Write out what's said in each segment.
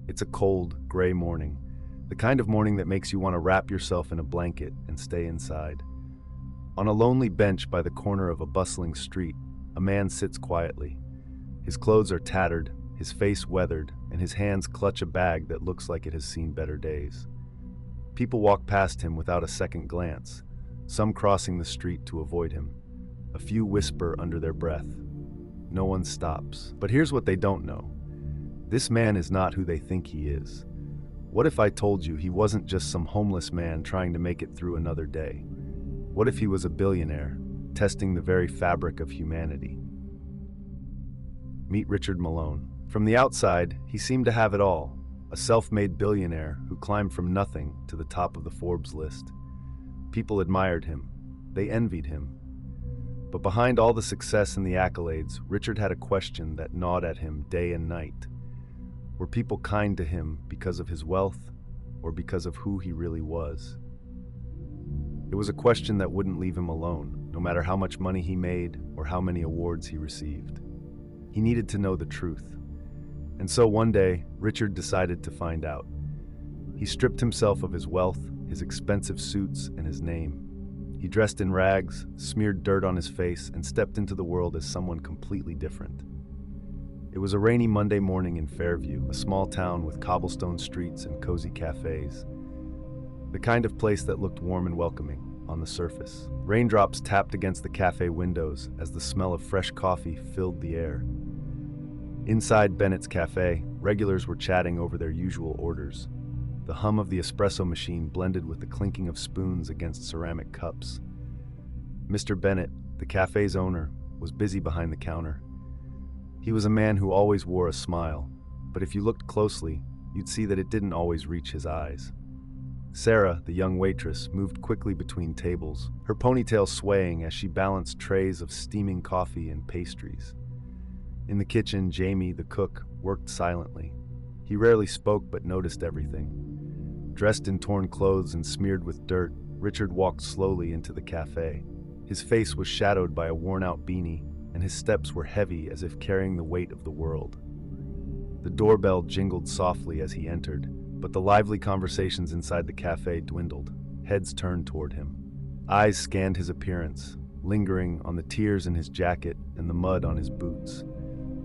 It's a cold, gray morning, the kind of morning that makes you want to wrap yourself in a blanket and stay inside. On a lonely bench by the corner of a bustling street, a man sits quietly. His clothes are tattered, his face weathered, and his hands clutch a bag that looks like it has seen better days. People walk past him without a second glance, some crossing the street to avoid him. A few whisper under their breath. No one stops. But here's what they don't know. This man is not who they think he is. What if I told you he wasn't just some homeless man trying to make it through another day? What if he was a billionaire, testing the very fabric of humanity? Meet Richard Malone. From the outside, he seemed to have it all, a self-made billionaire who climbed from nothing to the top of the Forbes list. People admired him. They envied him. But behind all the success and the accolades, Richard had a question that gnawed at him day and night. Were people kind to him because of his wealth, or because of who he really was? It was a question that wouldn't leave him alone, no matter how much money he made or how many awards he received. He needed to know the truth. And so one day, Richard decided to find out. He stripped himself of his wealth, his expensive suits, and his name. He dressed in rags, smeared dirt on his face, and stepped into the world as someone completely different. It was a rainy Monday morning in Fairview, a small town with cobblestone streets and cozy cafes. The kind of place that looked warm and welcoming on the surface. Raindrops tapped against the cafe windows as the smell of fresh coffee filled the air. Inside Bennett's cafe, regulars were chatting over their usual orders. The hum of the espresso machine blended with the clinking of spoons against ceramic cups. Mr. Bennett, the cafe's owner, was busy behind the counter. He was a man who always wore a smile, but if you looked closely, you'd see that it didn't always reach his eyes. Sarah, the young waitress, moved quickly between tables, her ponytail swaying as she balanced trays of steaming coffee and pastries. In the kitchen, Jamie, the cook, worked silently. He rarely spoke but noticed everything. Dressed in torn clothes and smeared with dirt, Richard walked slowly into the cafe. His face was shadowed by a worn-out beanie, and his steps were heavy as if carrying the weight of the world. The doorbell jingled softly as he entered, but the lively conversations inside the cafe dwindled. Heads turned toward him. Eyes scanned his appearance, lingering on the tears in his jacket and the mud on his boots.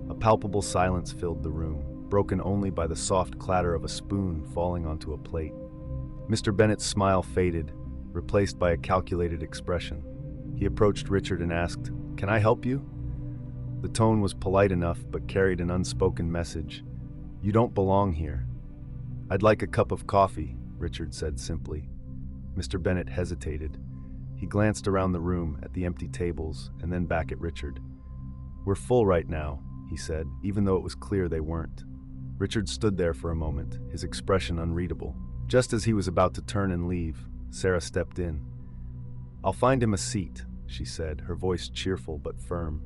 A palpable silence filled the room, broken only by the soft clatter of a spoon falling onto a plate. Mr. Bennett's smile faded, replaced by a calculated expression. He approached Richard and asked, "Can I help you?" The tone was polite enough but carried an unspoken message. "You don't belong here." "I'd like a cup of coffee," Richard said simply. Mr. Bennett hesitated. He glanced around the room at the empty tables and then back at Richard. "We're full right now," he said, even though it was clear they weren't. Richard stood there for a moment, his expression unreadable. Just as he was about to turn and leave, Sarah stepped in. "I'll find him a seat," she said, her voice cheerful but firm.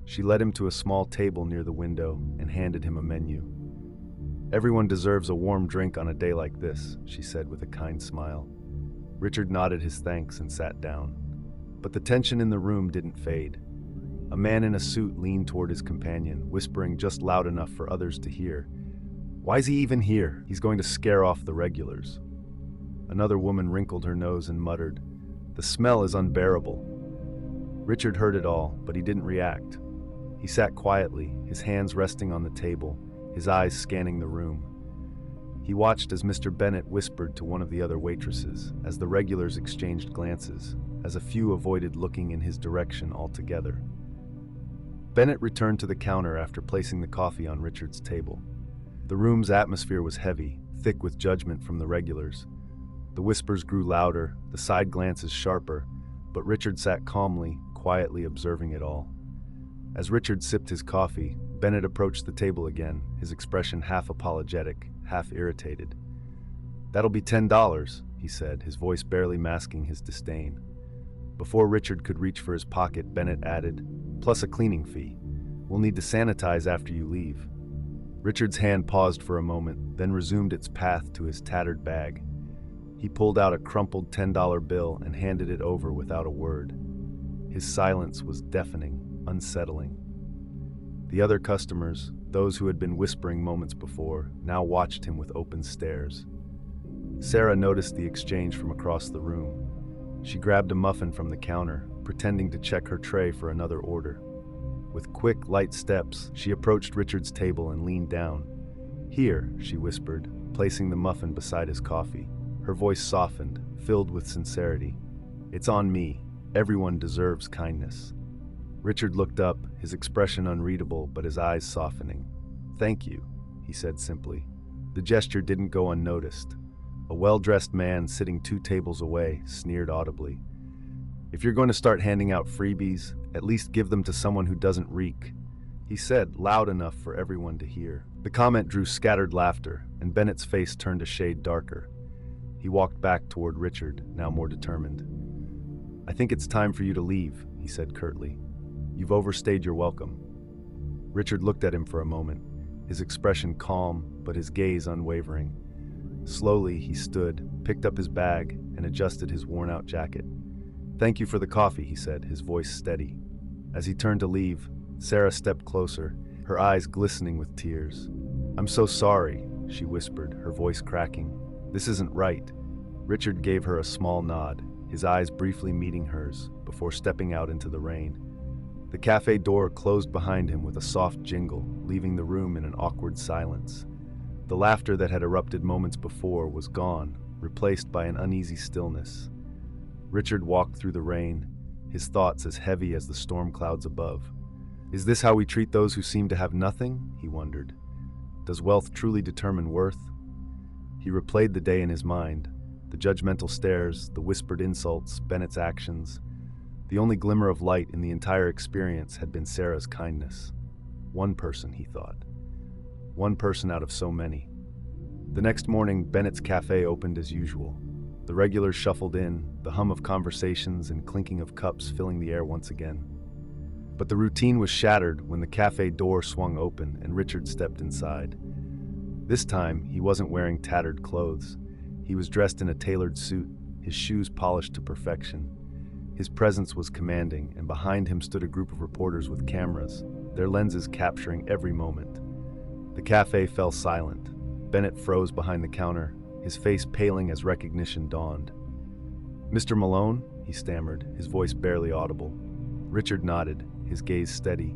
She led him to a small table near the window and handed him a menu. "Everyone deserves a warm drink on a day like this," she said with a kind smile. Richard nodded his thanks and sat down. But the tension in the room didn't fade. A man in a suit leaned toward his companion, whispering just loud enough for others to hear. "Why's he even here? He's going to scare off the regulars." Another woman wrinkled her nose and muttered, "The smell is unbearable." Richard heard it all, but he didn't react. He sat quietly, his hands resting on the table, his eyes scanning the room. He watched as Mr. Bennett whispered to one of the other waitresses, as the regulars exchanged glances, as a few avoided looking in his direction altogether. Bennett returned to the counter after placing the coffee on Richard's table. The room's atmosphere was heavy, thick with judgment from the regulars. The whispers grew louder, the side glances sharper, but Richard sat calmly, quietly observing it all. As Richard sipped his coffee, Bennett approached the table again, his expression half apologetic, half irritated. "That'll be $10, he said, his voice barely masking his disdain. Before Richard could reach for his pocket, Bennett added, "Plus a cleaning fee. We'll need to sanitize after you leave." Richard's hand paused for a moment, then resumed its path to his tattered bag. He pulled out a crumpled $10 bill and handed it over without a word. His silence was deafening, unsettling. The other customers, Those who had been whispering moments before now watched him with open stares. Sarah noticed the exchange from across the room. She grabbed a muffin from the counter, pretending to check her tray for another order. With quick, light steps, she approached Richard's table and leaned down. "Here," she whispered, placing the muffin beside his coffee. Her voice softened, filled with sincerity. "It's on me. Everyone deserves kindness." Richard looked up, his expression unreadable but his eyes softening. "Thank you," he said simply. The gesture didn't go unnoticed. A well-dressed man sitting 2 tables away sneered audibly. "If you're going to start handing out freebies, at least give them to someone who doesn't reek," he said, loud enough for everyone to hear. The comment drew scattered laughter, and Bennett's face turned a shade darker. He walked back toward Richard, now more determined. "I think it's time for you to leave," he said curtly. "You've overstayed your welcome." Richard looked at him for a moment, his expression calm, but his gaze unwavering. Slowly, he stood, picked up his bag, and adjusted his worn-out jacket. "Thank you for the coffee," he said, his voice steady. As he turned to leave, Sarah stepped closer, her eyes glistening with tears. "I'm so sorry," she whispered, her voice cracking. "This isn't right." Richard gave her a small nod, his eyes briefly meeting hers, before stepping out into the rain. The cafe door closed behind him with a soft jingle, leaving the room in an awkward silence. The laughter that had erupted moments before was gone, replaced by an uneasy stillness. Richard walked through the rain, his thoughts as heavy as the storm clouds above. Is this how we treat those who seem to have nothing? He wondered. Does wealth truly determine worth? He replayed the day in his mind, the judgmental stares, the whispered insults, Bennett's actions. The only glimmer of light in the entire experience had been Sarah's kindness. One person, he thought. One person out of so many. The next morning, Bennett's cafe opened as usual. The regulars shuffled in, the hum of conversations and clinking of cups filling the air once again. But the routine was shattered when the cafe door swung open and Richard stepped inside. This time, he wasn't wearing tattered clothes. He was dressed in a tailored suit, his shoes polished to perfection. His presence was commanding, and behind him stood a group of reporters with cameras, their lenses capturing every moment. The cafe fell silent. Bennett froze behind the counter, his face paling as recognition dawned. "Mr. Malone?" he stammered, his voice barely audible. Richard nodded, his gaze steady.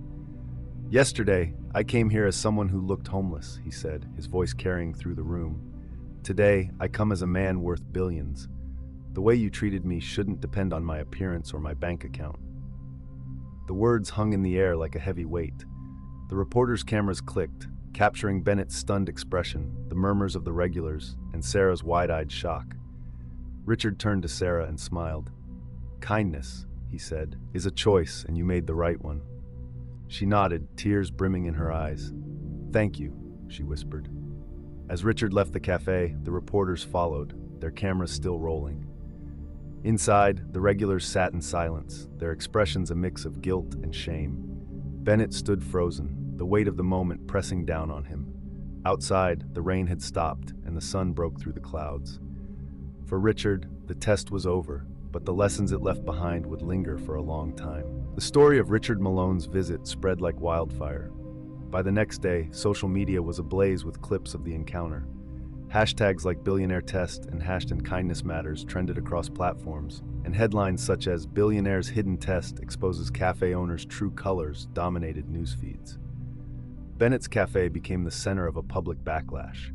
"Yesterday, I came here as someone who looked homeless," he said, his voice carrying through the room. "Today, I come as a man worth billions. The way you treated me shouldn't depend on my appearance or my bank account." The words hung in the air like a heavy weight. The reporters' cameras clicked, capturing Bennett's stunned expression, the murmurs of the regulars, and Sarah's wide-eyed shock. Richard turned to Sarah and smiled. "Kindness," he said, "is a choice, and you made the right one." She nodded, tears brimming in her eyes. "Thank you," she whispered. As Richard left the cafe, the reporters followed, their cameras still rolling. Inside, the regulars sat in silence, their expressions a mix of guilt and shame. Bennett stood frozen, the weight of the moment pressing down on him. Outside, the rain had stopped, and the sun broke through the clouds. For Richard, the test was over, but the lessons it left behind would linger for a long time. The story of Richard Malone's visit spread like wildfire. By the next day, social media was ablaze with clips of the encounter. Hashtags like Billionaire Test and #Kindness Matters trended across platforms, and headlines such as Billionaire's Hidden Test exposes cafe owners' true colors dominated news feeds. Bennett's cafe became the center of a public backlash.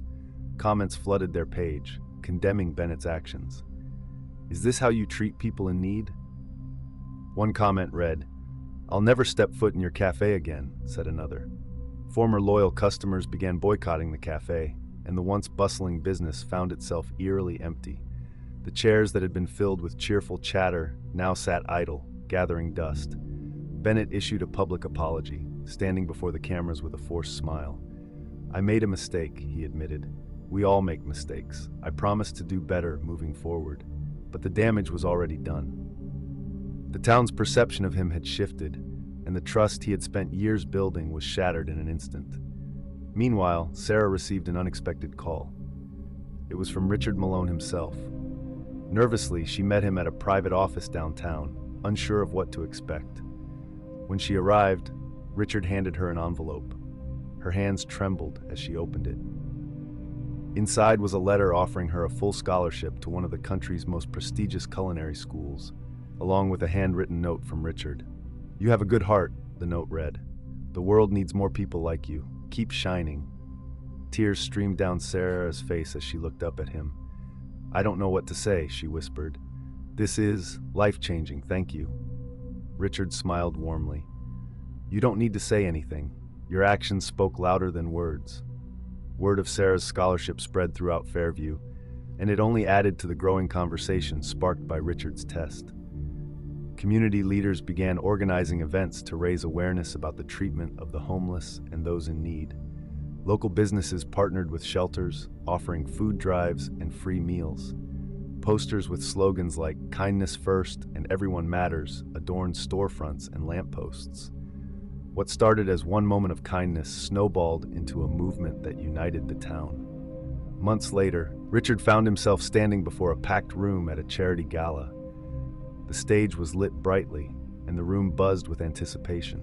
Comments flooded their page, condemning Bennett's actions. "Is this how you treat people in need?" One comment read, "I'll never step foot in your cafe again," said another. Former loyal customers began boycotting the cafe, and the once bustling business found itself eerily empty. The chairs that had been filled with cheerful chatter now sat idle, gathering dust. Bennett issued a public apology, standing before the cameras with a forced smile. "I made a mistake," he admitted. "We all make mistakes. I promise to do better moving forward." But the damage was already done. The town's perception of him had shifted, and the trust he had spent years building was shattered in an instant. Meanwhile, Sarah received an unexpected call. It was from Richard Malone himself. Nervously, she met him at a private office downtown, unsure of what to expect. When she arrived, Richard handed her an envelope. Her hands trembled as she opened it. Inside was a letter offering her a full scholarship to one of the country's most prestigious culinary schools, along with a handwritten note from Richard. "You have a good heart," the note read. "The world needs more people like you. Keep shining." Tears streamed down Sarah's face as she looked up at him. "I don't know what to say," she whispered. "This is life-changing, thank you." Richard smiled warmly. "You don't need to say anything. Your actions spoke louder than words." Word of Sarah's scholarship spread throughout Fairview, and it only added to the growing conversation sparked by Richard's test. Community leaders began organizing events to raise awareness about the treatment of the homeless and those in need. Local businesses partnered with shelters, offering food drives and free meals. Posters with slogans like "Kindness First" and "Everyone Matters" adorned storefronts and lampposts. What started as one moment of kindness snowballed into a movement that united the town. Months later, Richard found himself standing before a packed room at a charity gala. The stage was lit brightly, and the room buzzed with anticipation.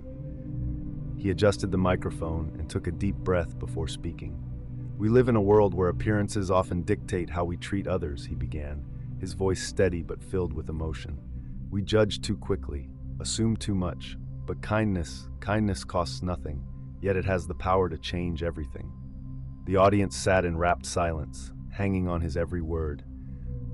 He adjusted the microphone and took a deep breath before speaking. "We live in a world where appearances often dictate how we treat others," he began, his voice steady but filled with emotion. "We judge too quickly, assume too much, but kindness costs nothing, yet it has the power to change everything." The audience sat in rapt silence, hanging on his every word.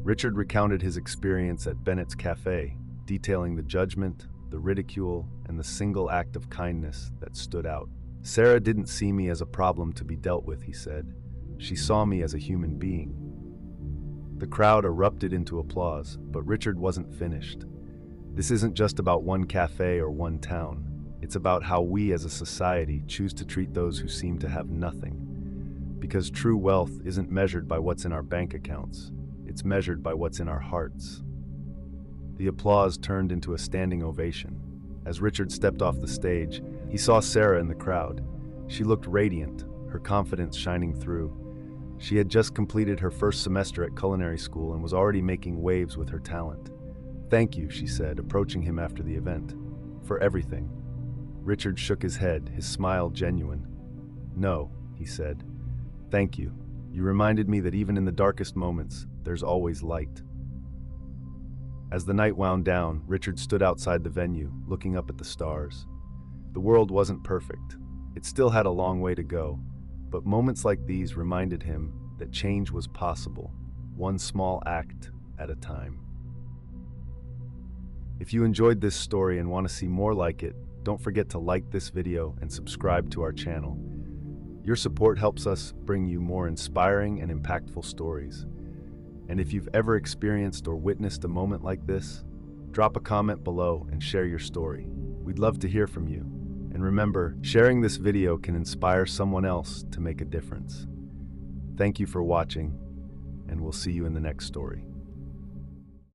Richard recounted his experience at Bennett's Cafe, detailing the judgment, the ridicule, and the single act of kindness that stood out. "Sarah didn't see me as a problem to be dealt with," he said. "She saw me as a human being." The crowd erupted into applause, but Richard wasn't finished. "This isn't just about one cafe or one town. It's about how we as a society choose to treat those who seem to have nothing. Because true wealth isn't measured by what's in our bank accounts. It's measured by what's in our hearts." The applause turned into a standing ovation. As Richard stepped off the stage, he saw Sarah in the crowd. She looked radiant, her confidence shining through. She had just completed her first semester at culinary school and was already making waves with her talent. "Thank you," she said, approaching him after the event. "For everything." Richard shook his head, his smile genuine. "No," he said. "Thank you. You reminded me that even in the darkest moments, there's always light." As the night wound down, Richard stood outside the venue, looking up at the stars. The world wasn't perfect. It still had a long way to go, but moments like these reminded him that change was possible, one small act at a time. If you enjoyed this story and want to see more like it, don't forget to like this video and subscribe to our channel. Your support helps us bring you more inspiring and impactful stories. And if you've ever experienced or witnessed a moment like this, drop a comment below and share your story. We'd love to hear from you. And remember, sharing this video can inspire someone else to make a difference. Thank you for watching, and we'll see you in the next story.